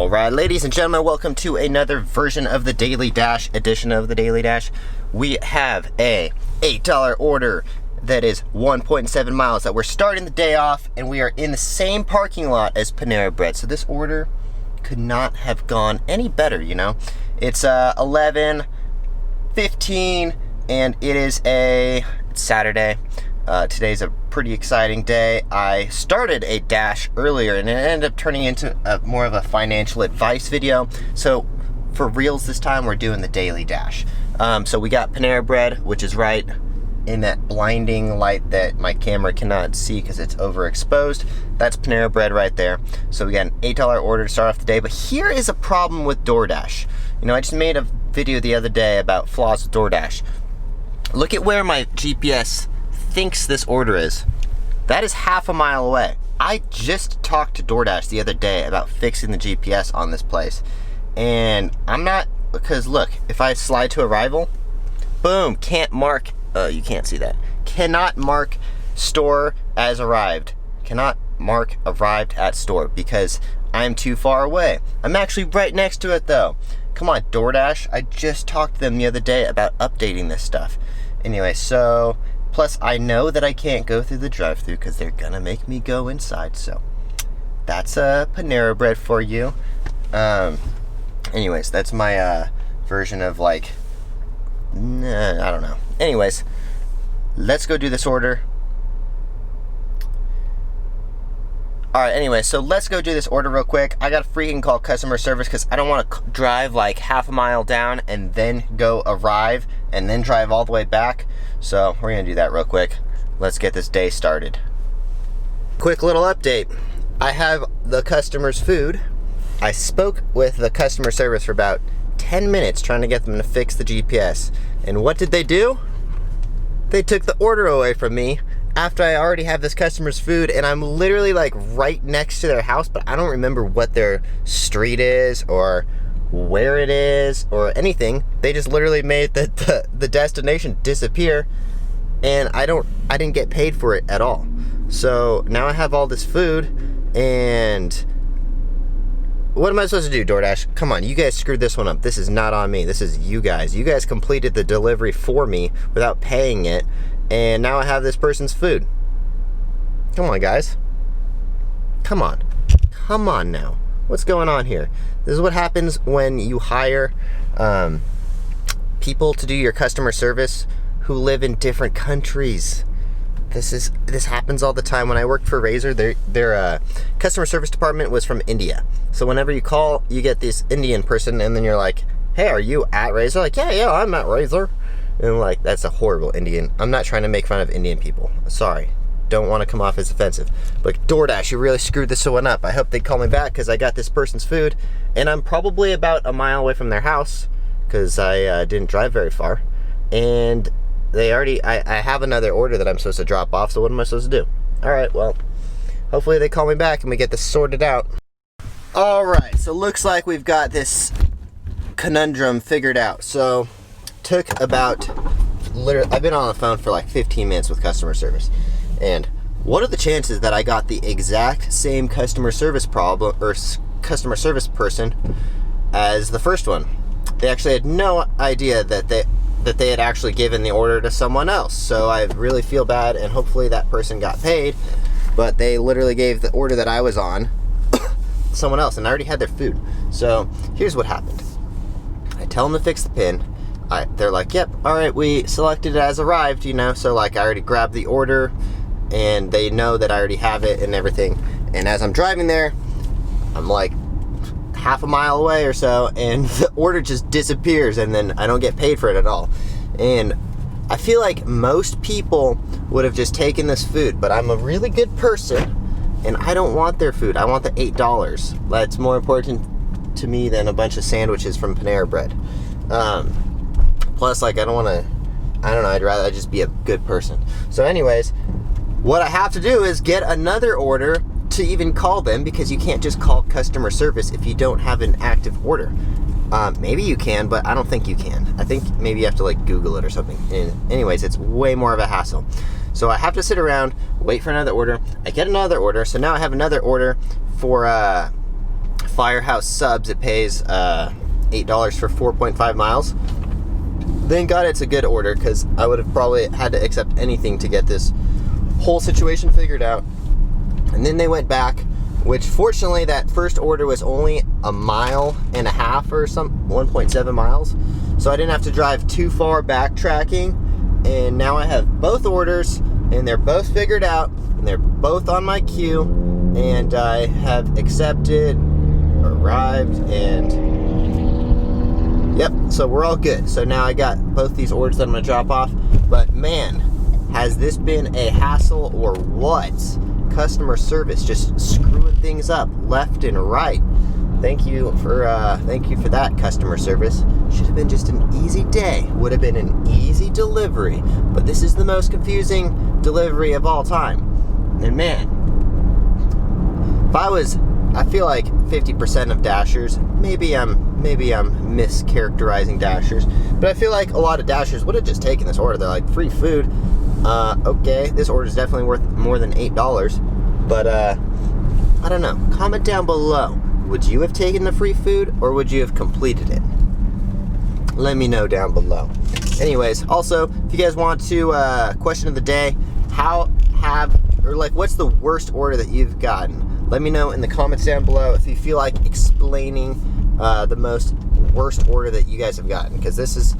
Alright, ladies and gentlemen, welcome to another version of the Daily Dash, edition of the Daily Dash. We have a $8 order that is 1.7 miles that we're starting the day off, and we are in the same parking lot as Panera Bread. So this order could not have gone any better, you know. It's 11:15 and it is it's Saturday. Today's a pretty exciting day. I started a dash earlier and it ended up turning into more of a financial advice video. So for reals this time, we're doing the daily dash. So we got Panera Bread, which is right in that blinding light that my camera cannot see because it's overexposed. That's Panera Bread right there. So we got an $8 order to start off the day. But here is a problem with DoorDash. You know, I just made a video the other day about flaws with DoorDash. Look at where my GPS thinks this order is. That is half a mile away. I just talked to DoorDash the other day about fixing the GPS on this place, and I'm not, because look, if I slide to arrival, boom, can't mark, you can't see that, cannot mark store as arrived, cannot mark arrived at store because I'm too far away. I'm actually right next to it though. Come on, DoorDash. I just talked to them the other day about updating this stuff. Anyway, so plus, I know that I can't go through the drive-thru because they're gonna make me go inside. So that's a Panera Bread for you. Anyways, that's my version of like, I don't know. Anyways, let's go do this order. All right, anyway, so let's go do this order real quick. I gotta freaking call customer service because I don't want to drive like half a mile down and then go arrive and then drive all the way back. So we're gonna do that real quick. Let's get this day started. Quick little update. I have the customer's food. I spoke with the customer service for about 10 minutes trying to get them to fix the GPS. And what did they do? They took the order away from me after I already have this customer's food, and I'm literally like right next to their house, but I don't remember what their street is or where it is or anything. They just literally made the destination disappear, and I didn't get paid for it at all. So now I have all this food, and what am I supposed to do, DoorDash? Come on, you guys screwed this one up. This is not on me. This is you guys. You guys completed the delivery for me without paying it, and now I have this person's food. Come on, guys. Come on. Come on now. What's going on here? This is what happens when you hire people to do your customer service who live in different countries. This happens all the time. When I worked for Razor, their customer service department was from India. So whenever you call, you get this Indian person, and then you're like, "Hey, are you at Razor?" Like, yeah, I'm at Razor. And like, that's a horrible Indian. I'm not trying to make fun of Indian people. Sorry. Don't want to come off as offensive. But DoorDash, you really screwed this one up. I hope they call me back because I got this person's food, and I'm probably about a mile away from their house because I didn't drive very far. And I have another order that I'm supposed to drop off, so what am I supposed to do? All right, well, hopefully they call me back and we get this sorted out. All right, so looks like we've got this conundrum figured out. So took about, literally, I've been on the phone for like 15 minutes with customer service. And what are the chances that I got the exact same customer service problem or customer service person as the first one? They actually had no idea that they had actually given the order to someone else. So I really feel bad, and hopefully that person got paid, but they literally gave the order that I was on someone else, and I already had their food. So here's what happened. I tell them to fix the pin. They're like, yep, all right, we selected it as arrived, you know, so like I already grabbed the order, and they know that I already have it and everything. And as I'm driving there, I'm like half a mile away or so, and the order just disappears, and then I don't get paid for it at all. And I feel like most people would have just taken this food, but I'm a really good person, and I don't want their food. I want the $8. That's more important to me than a bunch of sandwiches from Panera Bread. Plus, like, I don't know, I'd rather just be a good person. So anyways, what I have to do is get another order to even call them, because you can't just call customer service if you don't have an active order. Maybe you can, but I don't think you can. I think maybe you have to like Google it or something. And anyways, it's way more of a hassle. So I have to sit around, wait for another order. I get another order, so now I have another order for Firehouse subs, it pays $8 for 4.5 miles. Thank God it's a good order, because I would have probably had to accept anything to get this whole situation figured out. And then they went back, which fortunately that first order was only 1.5 miles or 1.7 miles. So I didn't have to drive too far backtracking. And now I have both orders, and they're both figured out, and they're both on my queue, and I have accepted, arrived, and yep, so we're all good. So now I got both these orders that I'm gonna drop off. But man, has this been a hassle or what? Customer service just screwing things up left and right. Thank you for that, customer service. Should have been just an easy day. Would have been an easy delivery. But this is the most confusing delivery of all time. And man, I feel like 50% of Dashers, maybe I'm mischaracterizing Dashers, but I feel like a lot of Dashers would have just taken this order. They're like, free food. Okay, this order is definitely worth more than $8. But I don't know. Comment down below. Would you have taken the free food, or would you have completed it? Let me know down below. Anyways, also, if you guys want to, question of the day, what's the worst order that you've gotten? Let me know in the comments down below if you feel like explaining the most worst order that you guys have gotten, because this is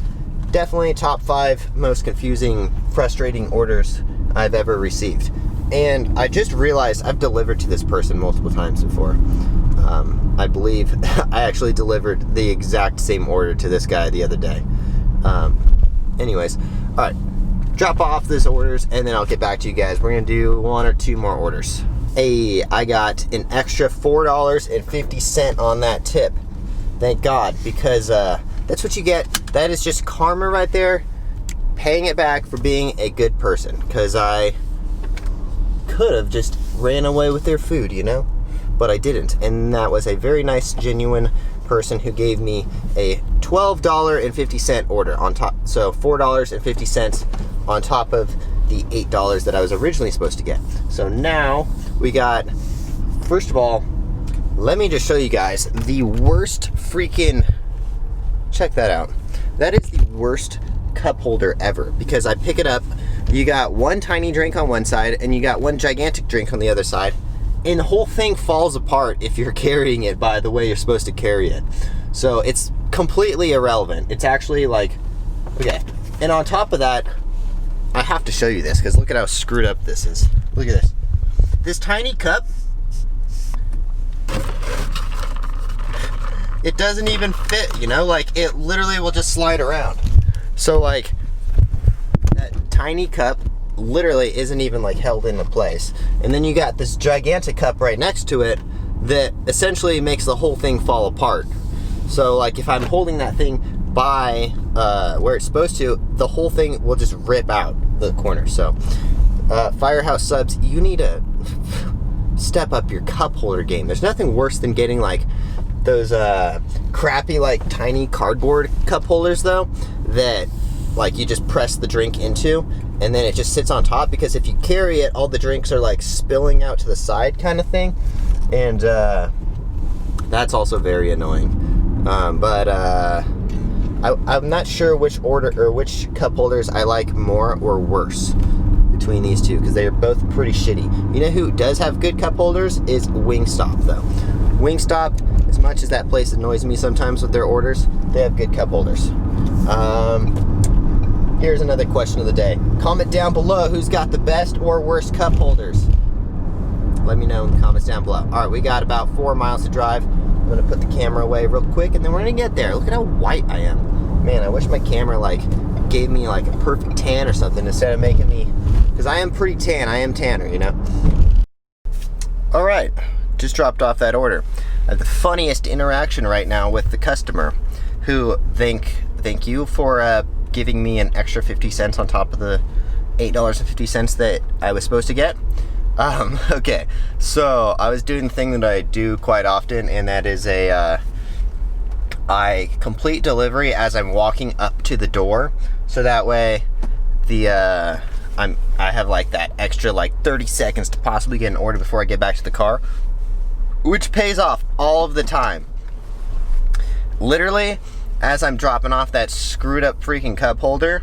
definitely top 5 most confusing, frustrating orders I've ever received. And I just realized I've delivered to this person multiple times before. I believe I actually delivered the exact same order to this guy the other day. Anyways, all right, drop off this orders, and then I'll get back to you guys. We're gonna do 1 or 2 more orders. Hey, I got an extra $4.50 on that tip. Thank God, because that's what you get. That is just karma right there, paying it back for being a good person, because I could have just ran away with their food, you know? But I didn't, and that was a very nice, genuine person who gave me a $12.50 order on top, so $4.50 on top of the $8 that I was originally supposed to get. So now we got, first of all, let me just show you guys the worst freaking, check that out. That is the worst cup holder ever, because I pick it up, you got one tiny drink on one side, and you got one gigantic drink on the other side, and the whole thing falls apart if you're carrying it by the way you're supposed to carry it. So it's completely irrelevant. It's actually like, okay. And on top of that, I have to show you this, because look at how screwed up this is. Look at this. This tiny cup, it doesn't even fit, you know? Like, it literally will just slide around. So like, that tiny cup literally isn't even like held into place. And then you got this gigantic cup right next to it that essentially makes the whole thing fall apart. So like, if I'm holding that thing by where it's supposed to, the whole thing will just rip out the corner. So Firehouse subs, you need to step up your cup holder game. There's nothing worse than getting like those crappy like tiny cardboard cup holders though, that like you just press the drink into and then it just sits on top, because if you carry it, all the drinks are like spilling out to the side kind of thing, and that's also very annoying. I'm not sure which order or which cup holders I like more or worse between these two, because they are both pretty shitty. You know who does have good cup holders is Wingstop though. Wingstop, as much as that place annoys me sometimes with their orders, they have good cup holders. Here's another question of the day. Comment down below who's got the best or worst cup holders. Let me know in the comments down below. All right, we got about 4 miles to drive. I'm gonna put the camera away real quick, and then we're gonna get there. Look at how white I am. Man, I wish my camera like gave me like a perfect tan or something instead of making me, because I am pretty tan. I am tanner, you know. All right, just dropped off that order. I have the funniest interaction right now with the customer, who thank you for giving me an extra 50 cents on top of the $8.50 that I was supposed to get. Okay, so I was doing the thing that I do quite often, and that is I complete delivery as I'm walking up to the door, so that way I have like that extra like 30 seconds to possibly get an order before I get back to the car. which pays off all of the time. Literally, as I'm dropping off that screwed up freaking cup holder,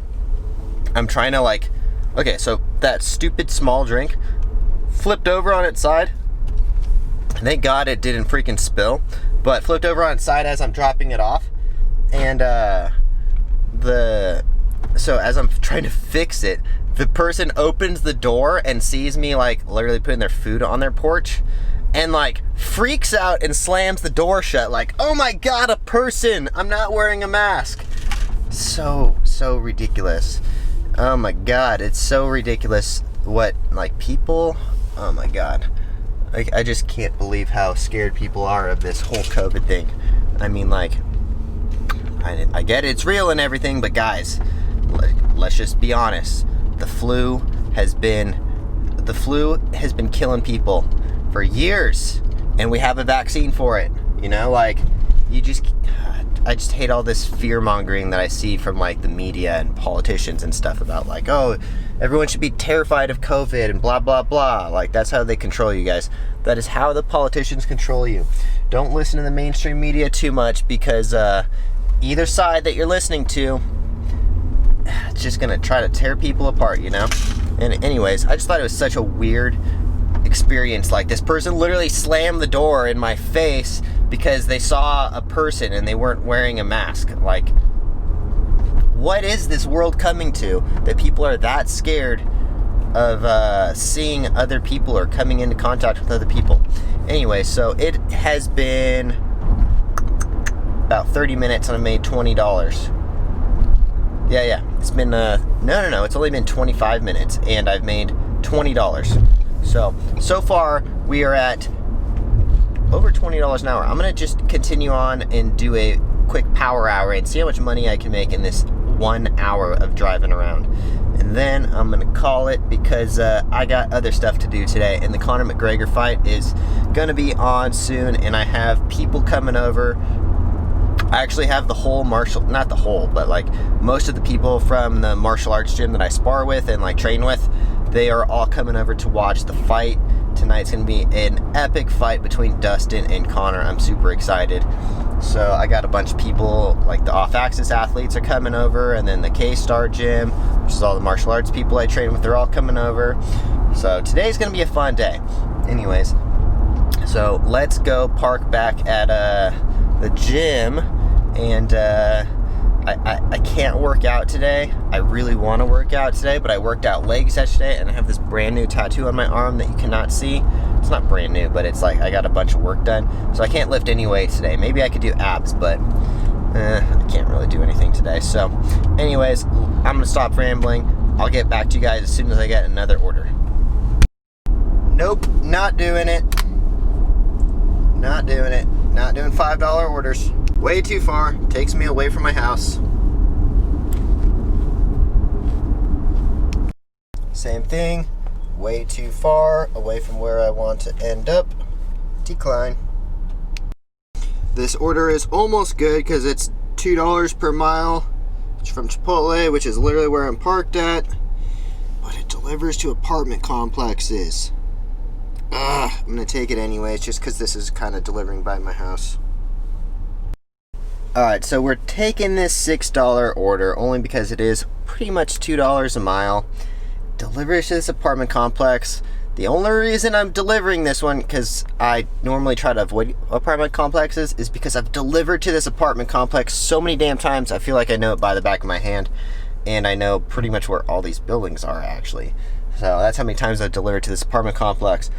I'm trying to like, okay, so that stupid small drink flipped over on its side. Thank God it didn't freaking spill, but flipped over on its side as I'm dropping it off. And so as I'm trying to fix it, the person opens the door and sees me like literally putting their food on their porch and like freaks out and slams the door shut like, oh my God, a person, I'm not wearing a mask. So ridiculous. Oh my God, it's so ridiculous what like people, oh my God. I just can't believe how scared people are of this whole COVID thing. I mean, like, I get it's real and everything, but guys, let's just be honest. The flu has been killing people for years, and we have a vaccine for it. You know, like, I just hate all this fear mongering that I see from like the media and politicians and stuff about like, oh, everyone should be terrified of COVID and blah, blah, blah. Like, that's how they control you guys. That is how the politicians control you. Don't listen to the mainstream media too much, because either side that you're listening to, it's just gonna try to tear people apart, you know? And anyways, I just thought it was such a weird experience. Like, this person literally slammed the door in my face because they saw a person and they weren't wearing a mask. Like, what is this world coming to that people are that scared of seeing other people or coming into contact with other people? Anyway, so it has been about 30 minutes and I made $20. Yeah, it's been, no, it's only been 25 minutes and I've made $20. So far we are at over $20 an hour. I'm gonna just continue on and do a quick power hour and see how much money I can make in this 1 hour of driving around. And then I'm gonna call it, because I got other stuff to do today, and the Conor McGregor fight is gonna be on soon, and I have people coming over. I actually have the whole not the whole, but like most of the people from the martial arts gym that I spar with and like train with, they are all coming over to watch the fight. Tonight's gonna be an epic fight between Dustin and Conor. I'm super excited. So I got a bunch of people, like the off-axis athletes are coming over, and then the K-Star gym, which is all the martial arts people I train with, they're all coming over. So today's gonna be a fun day. Anyways, so let's go park back at the gym, and I can't work out today. I really want to work out today, but I worked out legs yesterday, and I have this brand new tattoo on my arm that you cannot see. It's not brand new, but it's like I got a bunch of work done, so I can't lift any weights today. Maybe I could do abs, but I can't really do anything today. So anyways, I'm gonna stop rambling. I'll get back to you guys as soon as I get another order. Nope, not doing it. Not doing it. Not doing $5 orders. Way too far. Takes me away from my house. Same thing. Way too far away from where I want to end up. Decline. This order is almost good because it's $2 per mile. It's from Chipotle, which is literally where I'm parked at. But it delivers to apartment complexes. I'm gonna take it anyways, just because this is kind of delivering by my house. Alright, so we're taking this $6 order only because it is pretty much $2 a mile. Delivers to this apartment complex. The only reason I'm delivering this one, because I normally try to avoid apartment complexes, is because I've delivered to this apartment complex so many damn times, I feel like I know it by the back of my hand. And I know pretty much where all these buildings are, actually. So that's how many times I've delivered to this apartment complex.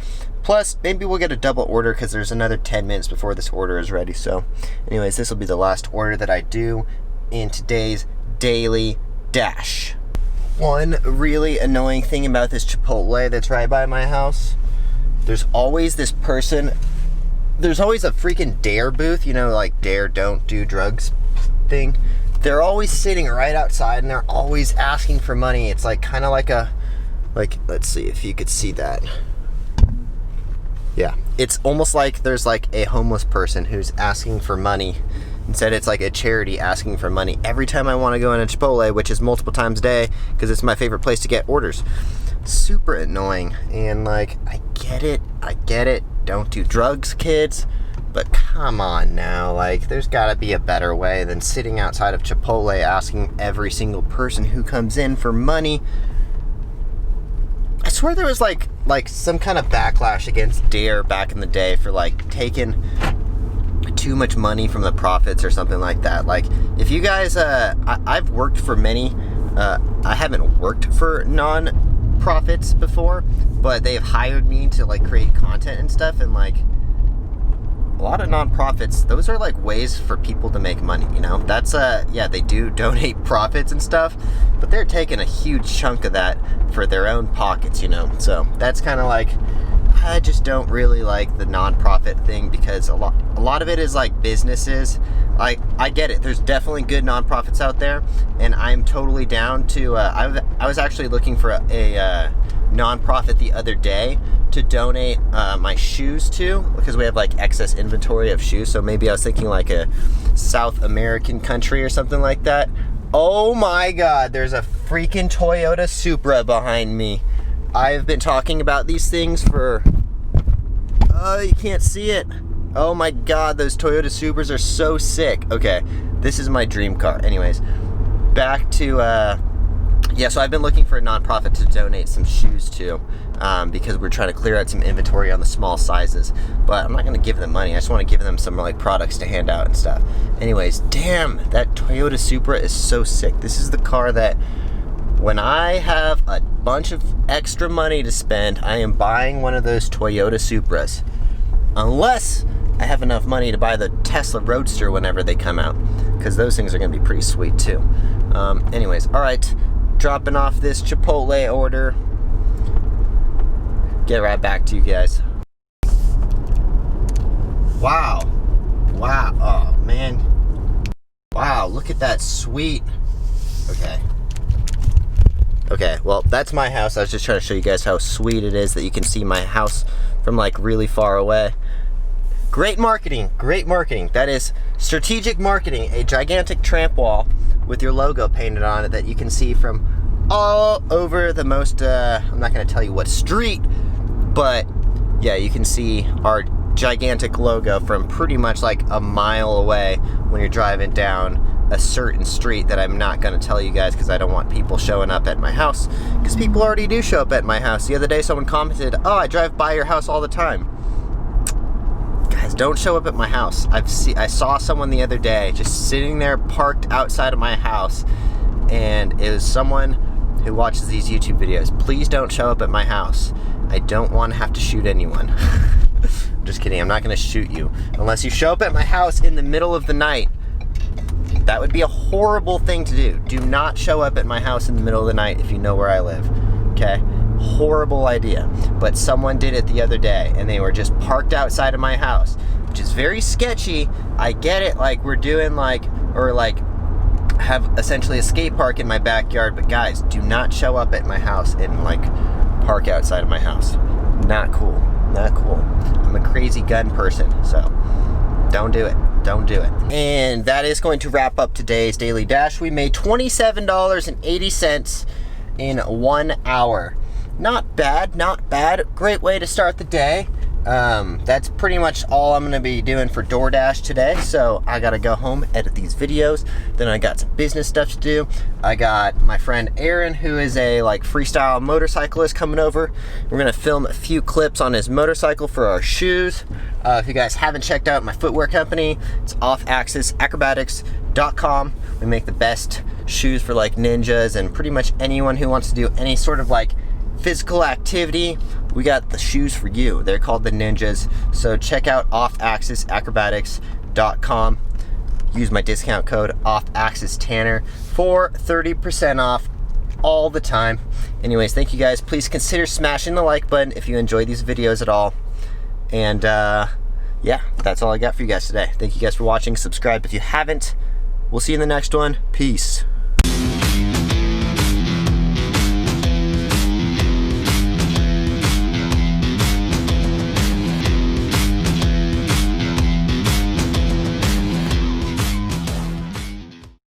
Plus, maybe we'll get a double order because there's another 10 minutes before this order is ready. So anyways, this will be the last order that I do in today's daily dash. One really annoying thing about this Chipotle that's right by my house, there's always this person, there's always a freaking DARE booth, you know, like DARE, don't do drugs thing. They're always sitting right outside and they're always asking for money. It's like kind of like a, like, let's see if you could see that. Yeah, it's almost like there's like a homeless person who's asking for money. Instead, it's like a charity asking for money every time I want to go in a Chipotle, which is multiple times a day because it's my favorite place to get orders. Super annoying, and like I get it. Don't do drugs, kids. But come on now, like, there's gotta be a better way than sitting outside of Chipotle asking every single person who comes in for money. I swear there was like some kind of backlash against Dare back in the day for like taking too much money from the profits or something like that. Like, if you guys, I've worked for many, I haven't worked for non-profits before, but they've hired me to like create content and stuff, and like, a lot of nonprofits, those are like ways for people to make money, you know? That's, yeah, they do donate profits and stuff, but they're taking a huge chunk of that for their own pockets, you know? So that's kind of like, I just don't really like the nonprofit thing, because a lot of it is like businesses. Like, I get it, there's definitely good nonprofits out there, and I'm totally down to, I was actually looking for a nonprofit the other day to donate my shoes to, because we have like excess inventory of shoes. So maybe I was thinking like a South American country or something like that. Oh my God, there's a freaking Toyota Supra behind me. I've been talking about these things for, oh, you can't see it. Oh my God, those Toyota Supras are so sick. Okay, this is my dream car. Anyways, back to, yeah, so I've been looking for a nonprofit to donate some shoes to, because we're trying to clear out some inventory on the small sizes. But I'm not going to give them money. I just want to give them some like products to hand out and stuff. Anyways, damn, that Toyota Supra is so sick. This is the car that when I have a bunch of extra money to spend, I am buying one of those Toyota Supras. Unless I have enough money to buy the Tesla Roadster whenever they come out, because those things are going to be pretty sweet too. Anyways, all right. Dropping off this Chipotle order. Get right back to you guys. Wow. Oh, man. Wow, look at that sweet. Okay, well, that's my house. I was just trying to show you guys how sweet it is that you can see my house from like really far away. Great marketing. That is strategic marketing. A gigantic tramp wall with your logo painted on it that you can see from all over the most, I'm not going to tell you what street, but yeah, you can see our gigantic logo from pretty much like a mile away when you're driving down a certain street that I'm not going to tell you guys, because I don't want people showing up at my house, because people already do show up at my house. The other day someone commented, oh, I drive by your house all the time. Guys, don't show up at my house. I saw someone the other day just sitting there parked outside of my house, and it was someone who watches these YouTube videos. Please don't show up at my house. I don't want to have to shoot anyone. I'm just kidding, I'm not going to shoot you. Unless you show up at my house in the middle of the night. That would be a horrible thing to do. Do not show up at my house in the middle of the night if you know where I live, okay? Horrible idea. But someone did it the other day, and they were just parked outside of my house, which is very sketchy. I get it, like we're doing like, or like have essentially a skate park in my backyard, but guys, do not show up at my house and like park outside of my house. Not cool. I'm a crazy gun person, so don't do it. And that is going to wrap up today's Daily Dash. We made $27.80 in 1 hour. Not bad. Great way to start the day. That's pretty much all I'm gonna be doing for DoorDash today. So I gotta go home, edit these videos. Then I got some business stuff to do. I got my friend Aaron, who is a like freestyle motorcyclist, coming over. We're gonna film a few clips on his motorcycle for our shoes. If you guys haven't checked out my footwear company, it's offaxisacrobatics.com. We make the best shoes for like ninjas and pretty much anyone who wants to do any sort of like physical activity. We got the shoes for you. They're called the Ninjas. So check out offaxisacrobatics.com. Use my discount code offaxistanner for 30% off all the time. Anyways, thank you guys. Please consider smashing the like button if you enjoy these videos at all. And yeah, that's all I got for you guys today. Thank you guys for watching. Subscribe if you haven't. We'll see you in the next one. Peace.